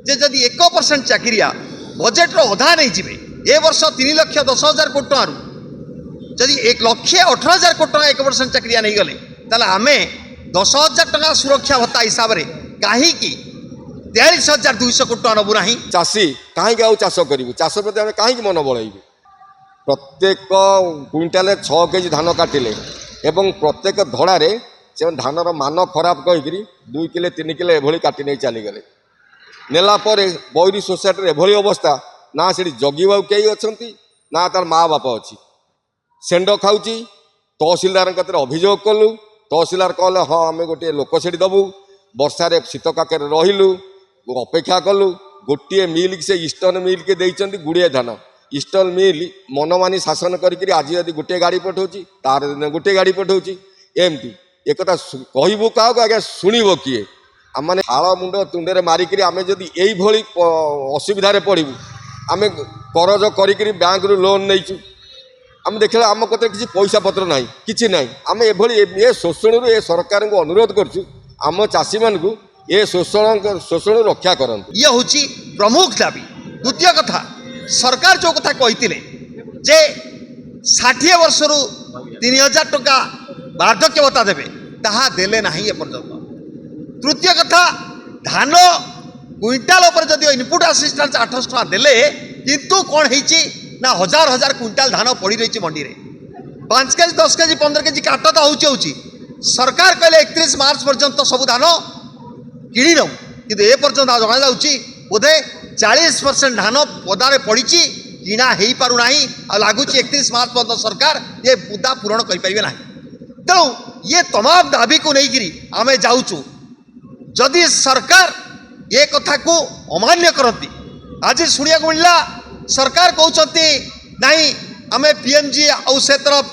जे जदि 1% चाकरिया बजेट्र अधा नहीं जी ए वर्ष 3,10,000 कोटी टकर जदि 1,18,000 कोटी टका 1% चाकरिया नहीं गले ताले आमे 10,000 टका सुरक्षा भत्ता हिसाब से कहीं 43,200 कोटी टका नबू ना। चाषी कहीं आउ चाष करूँ चाष प्रति आम कहीं मन बढ़ाइबू प्रत्येक क्विंटाल 6 केजी धान काटिले एवं प्रत्येक धड़ारे से धानर मान खराब कहीकि 2 किलो 3 किलो एभली काटी नहीं चलीगले नेला बैरी सोसाइटी एभली अवस्था ना से जगिबा कई अच्छा ना तार माँ बाप अच्छी सेंड खाऊँ तहसिलदार अभियोग कलु तहसिलदार कहले हाँ आम गोटे लोक से दबू वर्षार शीत काकर रहिलु अपेक्षा कलु गोटे मिल से ईस्टर्न मिल के देइचंती गुड़िए धान ईस्टर्न मिल मनमानी शासन करी आज यदि गोटे गाड़ी पठाऊँ तार दिन गोटे गाड़ी पठाऊँ एमती एक कहबू क्या आज्ञा शुणव किए आम हाड़ मुंड तुंडे मारिकी आम जदि यही असुविधार पड़ू आम करज करी बैंक रु लोन नहीं आम देखा आम कत किसी पैसा पत्र ना कि ना आम ए शोषण ए सरकार को अनुरोध करूँ आम चाषी मान ये शोषण रक्षा करते ये हूँ प्रमुख दाबी। द्वितीय कथा सरकार जो कथा कही जे 60 वर्ष रु 3,000 टका वार्धक्य भत्ता देवे ताहा देले नहीं एपर्यंत। तृतीय कथा धान क्विंटाल उपर जदि इनपुट असिस्टेंस 800 टका देले किंतु कौन होइछि ना हजार हजार क्विंटाल धान पड़ी रही मंडी रे 5 केजी 10 केजी 15 केजी काट तो होची सरकार कहले 31 मार्च पर्यंत सब धान किणी नौ किंतु ए पर्यंत जना जाउछि बोधे 40% धान पदारे पड़ी किणा हो पारना आ लगुच 31 मार्च पर्यंत सरकार ये मुद्दा पूरण करें ना। तेणु ये तमाम दाबी को लेकिन आम जाऊँ जदि सरकार ये कथा को अमान्य करती आज शुणा मिलला सरकार कहते नहीं आम पीएमजी आउ से तरफ